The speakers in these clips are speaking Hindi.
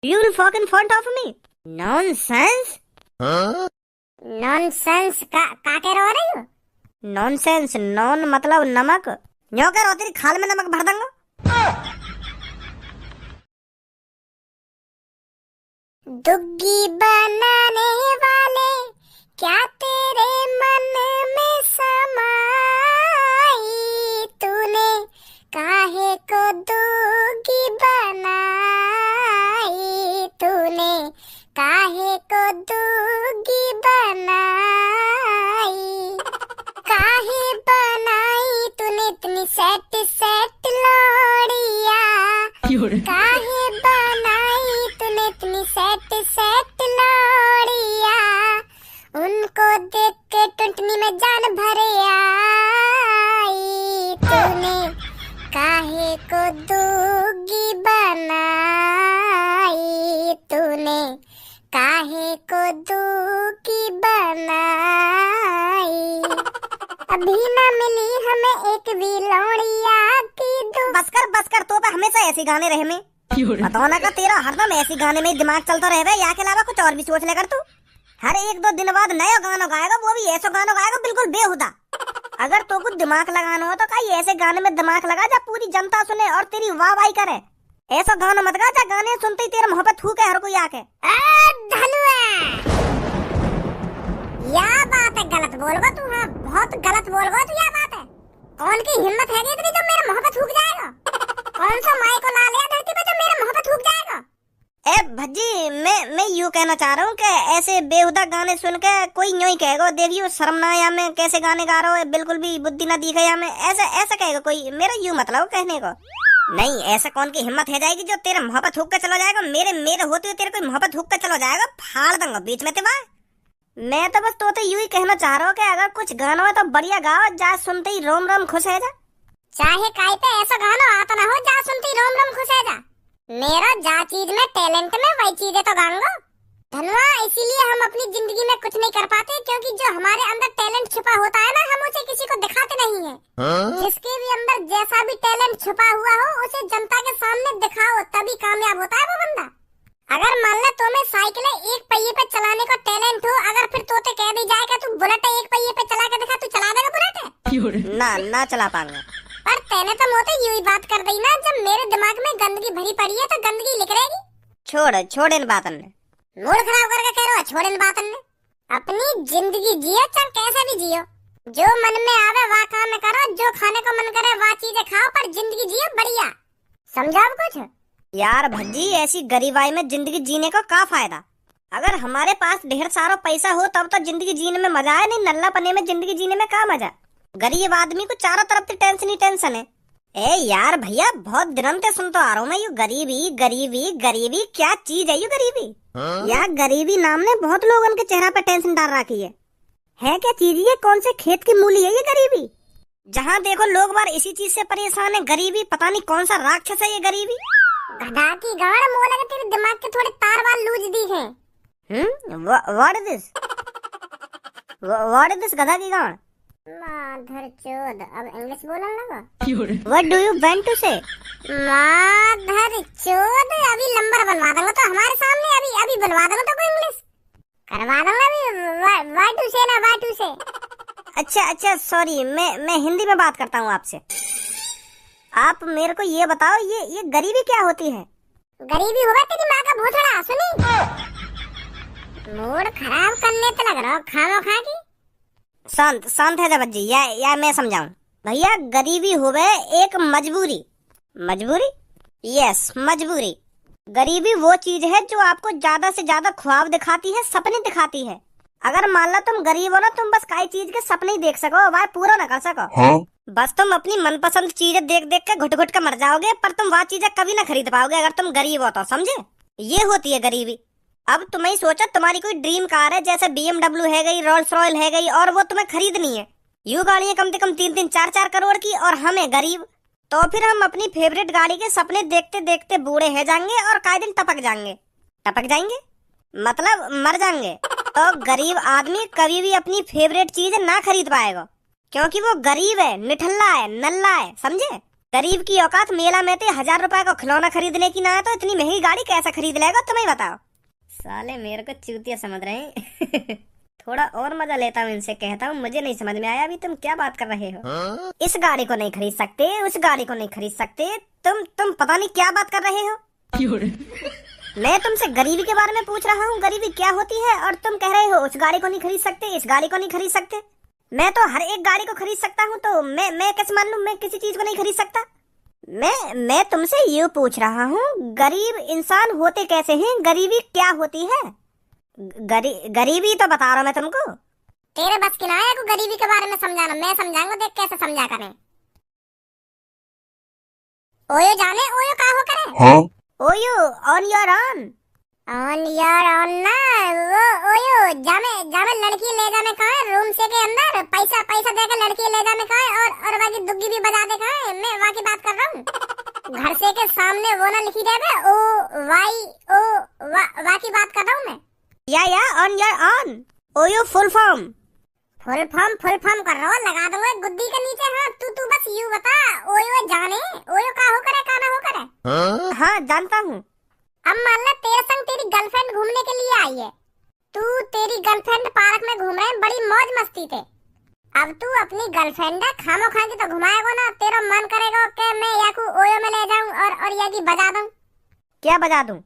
You will fuck in front of me. Nonsense. Nonsense का कह रहे हो? Nonsense. नॉन मतलब नमक। न्यो कह रहा तेरी खाल में नमक भर दूंगा। दुग्गी बनाने वाले क्या तेरे मन में समाई, तूने काहे को दुग्गी बनाई, तूने काहे को दुग्गी बनाई, काहे बनाई तूने इतनी सेट सेट लोड़िया, काहे बनाई तूने इतनी सेट सेट लोड़िया, उनको देख के टुंटनी में जान भरे आई, तूने काहे को दुग्गी बनाई, तूने काहे को दुग्गी बनाई। अभी ना मिली हमें एक भी लौड़िया की बस कर तो पे हमेशा ऐसे गाने रहे में। बताओ ना का तेरा हरदम ऐसे गाने में दिमाग चलता रहे, या के अलावा कुछ और भी सोच ले कर तू। हर एक दो दिन बाद नया गाना गाएगा, वो भी ऐसा गाना गाएगा बिल्कुल बेहुदा। अगर तो कुछ दिमाग लगाना हो तो कहीं ऐसे गाने में दिमाग लगा जा पूरी जनता सुने और तेरी वाह वाही करे। ऐसा गाना मत गा जा गाने सुनते ही तेरा मोहब्बत थूके हर कोई आके। धनुआ या बात है, गलत बोल गो तू। हाँ बहुत गलत बोल गो तू, या बात है। कौन की हिम्मत है इतनी जो मेरा मोहब्बत थूक जाएगा? कौन सा माई को ला लिया धरती पे जो मेरा मोहब्बत थूक जाएगा? ए भज्जी, मैं यूँ कहना चाह रहा हूँ कि ऐसे बेहुदा गाने सुन के कोई यूँ ही कहेगा देखियो शर्म ना या मैं कैसे गाने गा रहा हूँ, बिल्कुल भी बुद्धि ना दिखे या मैं ऐसा कहेगा कोई। मेरा यूँ मतलब कहने को नहीं, ऐसा कौन की हिम्मत है जाएगी जो तेरा मोहब्बत थूक के चला जाएगा? मेरे होते हुए तेरे कोई मोहब्बत थूक के चला जाएगा, फाड़ दूंगा बीच में तेवा। मैं तो बस तो यूँ ही कहना चाह रहा हूँ कि अगर कुछ गाना हो तो बढ़िया गाओ, जा सुनते ही रोम रोम खुश है जा। चाहे काहे पे ऐसा गाना आता ना हो, जा सुनते ही रोम रोम खुश है जा। मेरा जा चीज में टैलेंट में वही चीजें तो गाऊंगा धनुआ। इसीलिए हम अपनी जिंदगी में कुछ नहीं कर पाते, क्योंकि जो हमारे अंदर टैलेंट छुपा होता है ना, हम उसे किसी को दिखाते नहीं है। जिसके भी अंदर जैसा भी टैलेंट छुपा हुआ हो उसे जनता के सामने दिखाओ, तभी कामयाब होता है वो बंदा। अगर मान ले तुम्हें साइकिल एक पहिए पे चलाने का टैलेंट हो, अगर फिर तोते कह दी जाए कि तू बुलेट एक पहिए पे चला के दिखा, तू चला देगा बुलेट? ना चला पाऊंगा। पर तेने तो मोते यूं ही बात कर दी ना, जब मेरे दिमाग में गंदगी भरी पड़ी है तो गंदगी लिख रहेगी। छोड़ इन बातन ने मूड खराब करके कह रहा, छोड़ इन बातन ने। अपनी जिंदगी जियो, चाहे कैसे भी जियो, जो मन में आवे वह काम करो, जो खाने को मन करे वह चीजें खाओ, पर जिंदगी जियो बढ़िया। समझाओ कुछ यार भज्जी, ऐसी गरीबाई में जिंदगी जीने का क्या फायदा? अगर हमारे पास ढेर सारा पैसा हो तब तो जिंदगी जीने में मजा है, नहीं नल्ला पने में जिंदगी जीने में क्या मजा? गरीब आदमी को चारों तरफ से टेंशन ही टेंशन है। ए यार भैया, बहुत दिनों से सुनता आ रहा हूँ मैं यू गरीबी क्या चीज है यू गरीबी? यार गरीबी नाम ने बहुत लोगों के चेहरा पे टेंशन डाल रखी है क्या चीज ये? कौन से खेत की मूली है ये गरीबी? जहाँ देखो लोग बार इसी चीज से परेशान है, गरीबी। पता नहीं कौन सा राक्षस है ये गरीबी। गधा की गाड़, मुंह लगे तेरे दिमाग के थोड़े तार वाल लूज दी हैं। व्हाट इज दिस गधा की गाड़? माधर चोद, अब इंग्लिश बोलने लगा। What do you want to say? माधर चोद, अभी नंबर बनवा दूंगा तो हमारे सामने, अभी बनवा दूंगा तो कोई इंग्लिश करवा दूंगा अभी। Why to say ना why to say। अच्छा सॉरी, मैं हिंदी में बात करता हूँ आपसे। आप मेरे को ये बताओ, ये गरीबी क्या होती है? गरीबी होगा तेरी माँ का भूतड़ा। सुनी, मूड खराब करने तो लग रहा हो खामो खा की। शांत है जबत जी, या मैं समझाऊं? भैया गरीबी होवे एक मजबूरी। यस, मजबूरी। गरीबी वो चीज है जो आपको ज्यादा से ज्यादा ख्वाब दिखाती है, सपने दिखाती है। अगर मान लो तुम गरीब हो ना, तुम बस काई चीज के सपने ही देख सको, वह पूरा न कर सको। बस तुम अपनी मनपसंद चीजें देख देख के घुट घुट के मर जाओगे, पर तुम वह चीजें कभी ना खरीद पाओगे अगर तुम गरीब हो तो, समझे? ये होती है गरीबी। अब तुम्हें सोचो, तुम्हारी कोई ड्रीम कार है, जैसे BMW है गई, रोल्स रॉयल है गई, और वो तुम्हें खरीदनी है। यू गाड़ियां कम से कम 3-3, 4-4 करोड़ की, और हमें गरीब। तो फिर हम अपनी फेवरेट गाड़ी के सपने देखते देखते बूढ़े है जाएंगे और काई दिन टपक जाएंगे मतलब मर जाएंगे। तो गरीब आदमी कभी भी अपनी फेवरेट चीज ना खरीद पाएगा, क्योंकि वो गरीब है, निठल्ला है, नल्ला है, समझे? गरीब की औकात मेला में थे 1000 रुपए का खिलौना खरीदने की ना है तो इतनी महंगी गाड़ी कैसा खरीद लेगा तुम्हें बताओ। साले मेरे को चूतिया समझ रहे हैं। थोड़ा और मजा लेता हूँ इनसे, कहता हूँ मुझे नहीं समझ में आया अभी तुम क्या बात कर रहे हो। इस गाड़ी को नहीं खरीद सकते, उस गाड़ी को नहीं खरीद सकते, तुम पता नहीं क्या बात कर रहे हो। मैं तुमसे गरीबी के बारे में पूछ रहा हूँ, गरीबी क्या होती है, और तुम कह रहे हो उस गाड़ी को नहीं खरीद सकते, इस गाड़ी को नहीं खरीद सकते। मैं तो हर एक गाड़ी को खरीद सकता हूँ, तो मैं कैसे मान लूं मैं किसी चीज को नहीं खरीद सकता। मैं तुमसे यूँ पूछ रहा हूँ, गरीब इंसान होते कैसे हैं, गरीबी क्या होती है। गरीबी तो बता रहा हूँ मैं तुमको। तेरे बस की ना है को गरीबी के बारे में समझाना, मैं समझाऊंगा, देख कैसे समझा करें। ओयो जाने ओयो का हो करे। हाँ? OYO on your on. On your on ना वो ओयो जामे लड़की ले जाने कहा है रूम से के अंदर, पैसा देके लड़की ले जाने कहा है, और बाकी दुग्गी भी बजा दे कहा है। मैं वहाँ की बात कर रहा हूँ। घर से के सामने वो ना लिखी जाए ओ वाई ओ वहाँ की बात कर रहा हूँ मैं। या on your on. OYO full form कर रहा हूँ, लगा दूंगा गुद्दी के नीचे। हाँ तू बस यूँ बता, ओयो जाने ओयो का हो करे का ना हो करे। हाँ जानता हूँ। अब मान ले तेरे संग तेरी गर्लफ्रेंड घूमने के लिए आई है, तू तेरी गर्लफ्रेंड पार्क में घूम रहे हैं, बड़ी मौज मस्ती थे। अब तू अपनी गर्लफ्रेंड है, खामो खा के तो घुमाएगा ना, तेरा मन करेगा कि मैं या को ओयो में ले जाऊं और या की बजा दूं। क्या बजा दूं?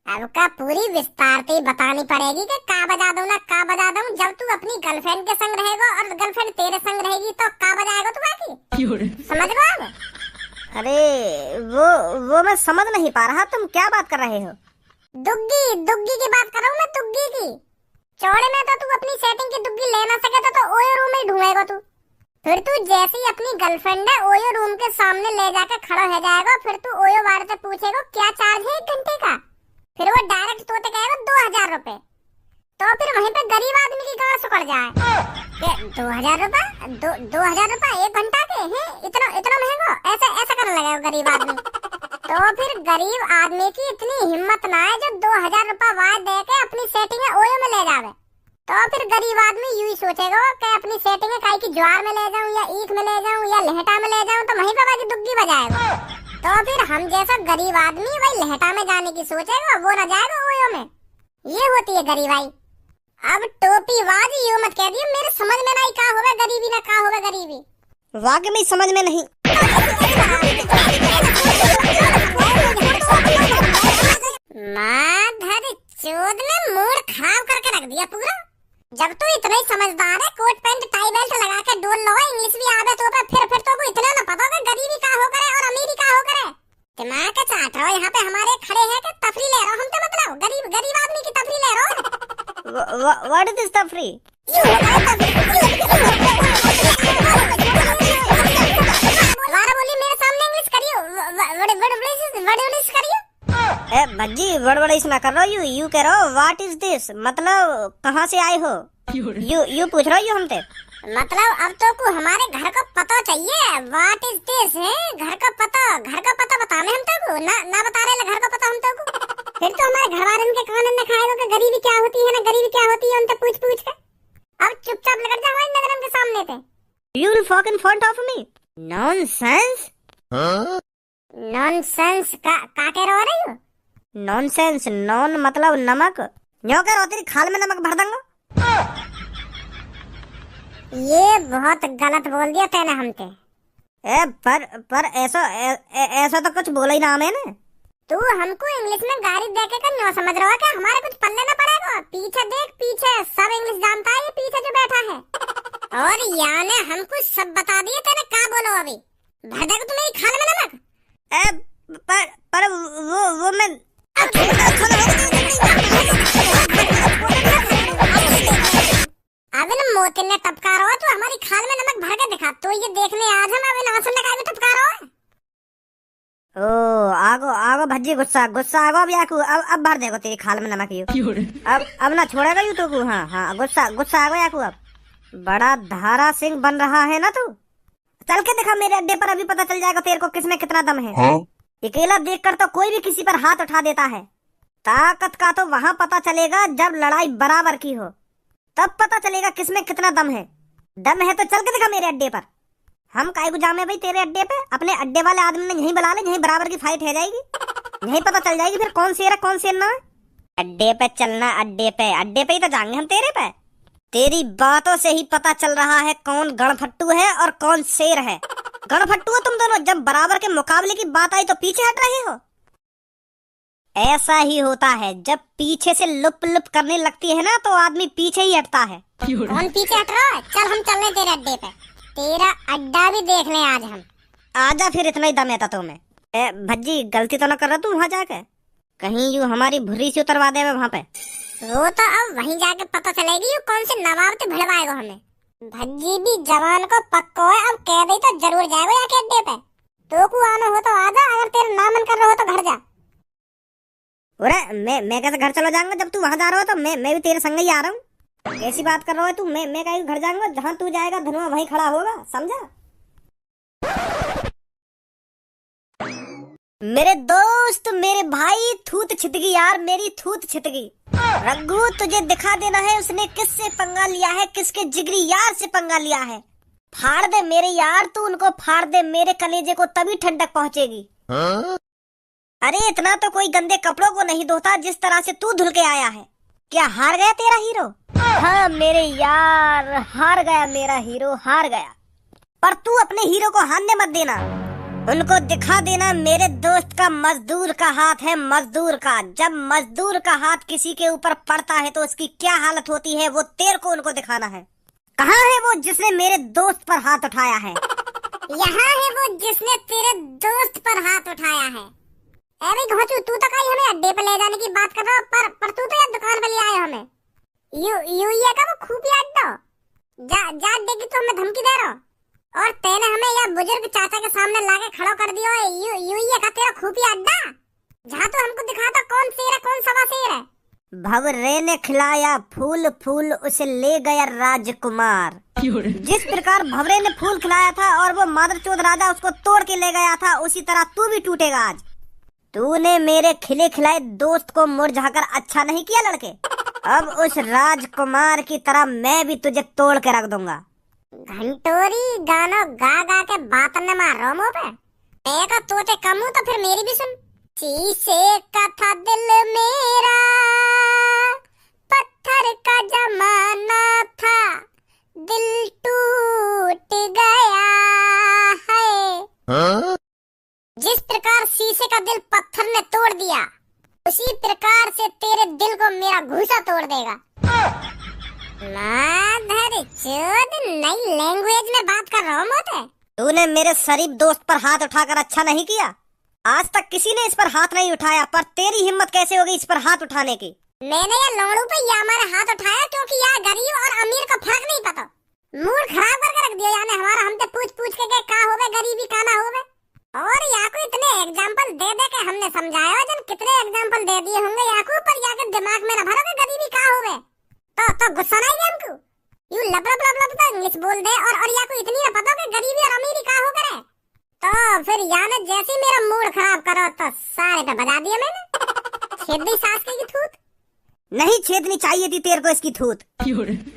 अब का पूरी विस्तार से बतानी पड़ेगी कि का बजा दूं ना का बजा दूं। जब तू अपनी गर्लफ्रेंड के संग रहेगा और गर्लफ्रेंड तेरे संग रहेगी तो का बजाएगा तू बाकी, समझ गए अब? अरे वो मैं समझ नहीं पा रहा, तुम क्या बात कर रहे हो। दुग्गी की बात कर रहा हूँ मैं, दुग्गी की। चौड़े में तो तू अपनी सेटिंग की दुग्गी ले ना सके तो ओयो रूम में ढूंढेगा तू। फिर तू जैसे ही अपनी गर्लफ्रेंड है ओयो रूम के सामने ले जाकर खड़ा हो जाएगा, फिर तू ओयो वाले से पूछेगा क्या चार्ज है 1 घंटे का, फिर वो डायरेक्ट तोते कहेगा 2000 रुपए। तो फिर वहीं पे गरीब आदमी की गांड सुकड़ जाए। 2000 रुपए 2000 रुपए 1 घंटा के हैं, इतना महंगा, ऐसा करने लगेगा गरीब आदमी। तो फिर गरीब आदमी की इतनी हिम्मत ना है जो 2000 रुपए वाय दे के अपनी सेटिंग ओयो में ले जावे। तो फिर गरीब आदमी यूं ही सोचेगा कि अपनी सेटिंग काई की ज्वार में ले जाऊं या ईख में ले जाऊं या लहटा में ले जाऊं, तो वहीं पे बाकी दुग्गी बजाएगा। तो फिर हम जैसा गरीब आदमी वही लहटा में जाने की सोचेगा, वो न जाएगा ओयो में। ये होती है गरीबाई। अब टोपी वाज यूं मत कह दियो, मेरे समझ में नहीं का होवे गरीबी ना का होवे गरीबी। वाकई में समझ में नहीं। माधर चोद ने मूड खराब करके रख दिया पूरा। जब तू इतना ही समझदार है, कोट पैंट टाई बेल्ट लगा के डोल लो, इंग्लिश भी आवे तो फिर तो को इतना ना पता होगा गरीबी का हो करे और अमीरी का हो करे। दिमाग का चाट रहो, यहाँ पे हमारे खड़े हैं कि तफरी ले रहो, हम तो मतलब गरीब आदमी की तफरी ले रहो। What is this तफरी? वारा बोली मेरे सामने इंग्लिश करियो, वर्ड करियो। ए भज्जी बड़बड़ ना कर रहा हो, यू कह रहा हो व्हाट इज दिस, मतलब कहाँ से आए हो, यू पूछ रहा हो हमसे। मतलब अब तो को हमारे घर का पता चाहिए, व्हाट इज दिस है, घर का पता बताने हम तो ना बता रहे घर का पता हम तो। फिर तो हमारे घर वाले के कान में खाएगा कि गरीबी क्या होती है ना गरीबी क्या होती है, उनसे पूछ के। अब चुपचाप लग जा हमारी नजर के सामने पे। You will fuck in front of me? Nonsense? Nonsense का कह रही हो? नॉनसेंस, नॉन मतलब नमक, न्यो कह रहा तेरी खाल में नमक भर दूंगा। ये बहुत गलत बोल दिया तूने हमसे। पर ऐसा तो कुछ बोला ही ना मैंने। तू हमको इंग्लिश में गाली देके का न्यो समझ रहा है कि हमारे कुछ पल्ले ना पड़ेगा। पीछे देख, पीछे सब इंग्लिश जानता है, ये पीछे जो बैठा है। और याने हमको सब बता दिए तेने क्या बोलो अभी। भर देगा तू मेरी खाल में नमक। पर वो मैं अभी मोती ने टपका रहा तो हमारी खाल में नमक भर के दिखा, तो ये देखने आज हम अभी नासन लगा के टपका रहा है। ओ आगो भज्जी गुस्सा आगो अब याकू अब भर देगो तेरी खाल में नमक यू। अब ना छोड़ेगा यू तो को। हाँ गुस्सा आगो याकू। अब बड़ा धारा सिंह बन रहा है ना तू। चल के दिखा मेरे अड्डे पर, अभी पता चल जाएगा तेरे को किसमें कितना दम है। हाँ? अकेला देखकर तो कोई भी किसी पर हाथ उठा देता है, ताकत का तो वहां पता चलेगा जब लड़ाई बराबर की हो, तब पता चलेगा किसमें कितना दम है। दम है तो चल के दिखा मेरे अड्डे पर। हम काहे को जामे भाई तेरे अड्डे पे? अपने अड्डे वाले आदमी ने यहीं बुला ले, यहीं बराबर की फाइट हो जाएगी, यहीं पता चल जाएगी फिर कौन शेर है कौन शेर ना है। अड्डे पे चलना, अड्डे पे ही तो जाएंगे हम तेरे पे। तेरी बातों से ही पता चल रहा है कौन गणफट्टू है और कौन शेर है। गणफट्टू हो तुम दोनों, जब बराबर के मुकाबले की बात आई तो पीछे हट रहे हो। ऐसा ही होता है, जब पीछे से लुप लुप करने लगती है ना तो आदमी पीछे ही हटता है। कौन पीछे हट रहा है? चल हम चल रहे तेरे अड्डे पे, तेरा अड्डा भी देख लें आज हम। आजा फिर, इतना ही दम है तुम्हें। भज्जी गलती तो न कर रहा तू वहाँ जाके? कहीं यूँ हमारी भुर्री से उतरवा दे वहाँ पे। वो तो अब वहीं जाके पता चलेगी कौन से नवाब से भिड़वाएगा हमें। भज्जी भी जवान को पक्को है, अब कह दे तो जरूर जाएगा जाके अड्डे पे। तो को आना हो तो आजा, अगर तेरा ना मन कर रहा हो तो घर जा। अरे मैं कैसे घर चला जाऊंगा? जब तू वहाँ जा रहा हो तो मैं भी तेरे संग ही आ रहा हूँ। कैसी बात कर रहा है तू? मैं कहीं घर जाऊंगा? जहाँ तू जाएगा धनुआ वहीं खड़ा होगा, समझा? मेरे दोस्त, मेरे भाई, थूत छिटगी यार, मेरी थूत छिटगी। रघु तुझे दिखा देना है उसने किससे पंगा लिया है, किसके जिगरी यार से पंगा लिया है। फाड़ दे मेरे यार, तू उनको फाड़ दे, मेरे कलेजे को तभी ठंडक पहुंचेगी। अरे इतना तो कोई गंदे कपड़ों को नहीं धोता जिस तरह से तू धुल के आया है। क्या हार गया तेरा हीरो? हाँ मेरे यार, हार गया मेरा हीरो, हार गया। पर तू अपने हीरो को हारने मत देना, उनको दिखा देना मेरे दोस्त का मजदूर का हाथ है, मजदूर का। जब मजदूर का हाथ किसी के ऊपर पड़ता है तो उसकी क्या हालत होती है, वो तेरे को उनको दिखाना है। कहाँ है वो जिसने मेरे दोस्त पर हाथ उठाया है? यहाँ है वो जिसने तेरे दोस्त पर हाथ उठाया है। अरे घोचू, तू तो कहीं हमें अड्डे पे ले जाने की बात कर रहा हो, पर तू तो यार दुकान पे ले आया हमें। यू ये का वो खुफिया अड्डा जा देगी तो हमें धमकी दे रहा हो, और तेने हमें यह बुजुर्ग चाचा के सामने लाके खड़ा कर दिया है। यू ये का तेरा खुफिया अड्डा, जहाँ तो हमको दिखाता कौन शेर है कौन सवा शेर है। भवरे ने खिलाया फूल फूल, उसे ले गया राजकुमार। जिस प्रकार भवरे ने फूल खिलाया था और वो मादरचोद राजा उसको तोड़ के ले गया था, उसी तरह तू भी टूटेगा आज। तूने मेरे खिले खिलाए दोस्त को मुरझाकर अच्छा नहीं किया लड़के। अब उस राजकुमार की तरह मैं भी तुझे तोड़ के रख दूंगा। घंटोरी गाना गा गा के बात न मारो मुँह पे। मैं का तोते कम हूँ तो फिर मेरी भी सुन। शीशे का था दिल मेरा, पत्थर का जमाना था, दिल टूट गया है। जिस प्रकार शीशे का दिल पत्थर ने तोड़ दिया, उसी प्रकार से तेरे दिल को मेरा घूसा तोड़ देगा। नई लैंग्वेज में बात कर रहा हूँ मोते। तूने मेरे शरीफ दोस्त पर हाथ उठाकर अच्छा नहीं किया। आज तक किसी ने इस पर हाथ नहीं उठाया, पर तेरी हिम्मत कैसे होगी इस पर हाथ उठाने की? मैंने ये लोड़ू पे या हमारे हाथ उठाया क्योंकि यार गरीब और अमीर का फर्क नहीं पता। मूड खराब करके रख दिया यानी हमारा। हमसे पूछ पूछ के का होवे गरीबी का ना होवे। और याकू इतने एग्जाम्पल दे दे के हमने समझाया, जन कितने एग्जाम्पल दे दिए होंगे याकू, पर याके दिमाग में न भरो कि गरीबी का होवे। तो गुस्सा नहीं है हमको। यू लब लब लब लब तो इंग्लिश बोल दे और याकू इतनी न पता कि गरीबी और अमीरी का हो करे। तो फिर याने जैसे मेरा मूड खराब करो तो सारे पे बजा दिया मैंने। छेद दी सास की थूत। नहीं छेदनी चाहिए थी तेरे को इसकी थूत।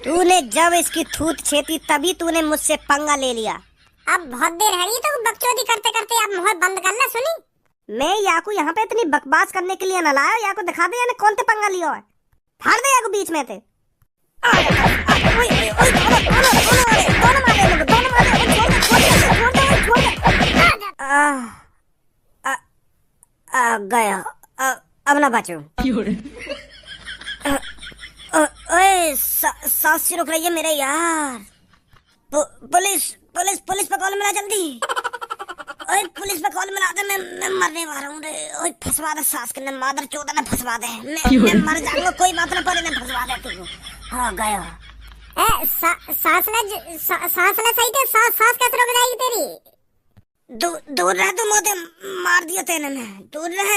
तूने जब इसकी थूत छेदी तभी तूने मुझसे पंगा ले लिया। अब बहुत देर है तो बकचोदी करते करते अब मुंह बंद कर ले। सुनी, मैं याकू यहाँ पे इतनी बकवास करने के लिए न लाया। याकू दिखा दे यानी कौन ते पंगा लिया है। फाड़ दे याकू बीच में थे। गया, अब ना बचूं। सांस रुक रही है मेरे यार। पुलिस पुलिस पुलिस पे कॉल मिला जल्दी। ओए पुलिस पे कॉल मिला दे, मैं मरने वाला हूँ रे। ओए फंसवा दे सास के, मादर चोदा ने फंसवा दे। मैं मर जाऊंगा, कोई बात ना पड़े, मैं फंसवा दे तुझको। हाँ गया। सांस ले सही थे। सांस कैसे रुक जाएगी तेरी? दूर रह तू, मोते मार दिया तेने। मैं दूर रह,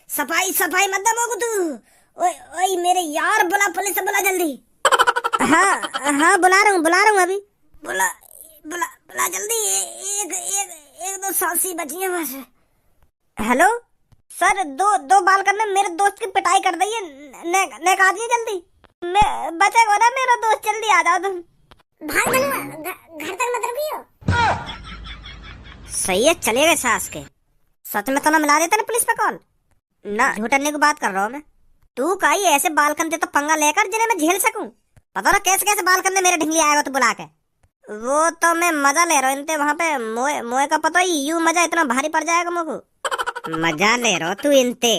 सफाई सफाई मत दे तू। ओए मेरे यार, बुला पुलिस से, बुला जल्दी। हाँ बुला रहा हूँ अभी। बुला बुला बुला जल्दी। एक दो सांसी बची है बस। हेलो सर, दो बाल करने मेरे दोस्त की पिटाई कर दी है। ने कहा दिए जल्दी। मैं बचेगा ना मेरा दोस्त, जल्दी आ जाओ तुम। भाग घर तक मत रुकियो। सही है, चले गए सास के। सच में तो ना मिला देते ना पुलिस पे कॉल। ना झूठने की बात कर रहा हूँ मैं। तू काई ऐसे बाल कंधे तो पंगा लेकर जिन्हें मैं झेल सकूं। पता ना कैसे कैसे बाल कंधे मेरे ढिंगली आएगा तो बुला के। वो तो मैं मजा ले रहा हूँ इनते वहां पे। मोए मोए का पता ही यूं मजा इतना भारी पड़ जाएगा मुझको। मजा ले रहा तू इनते।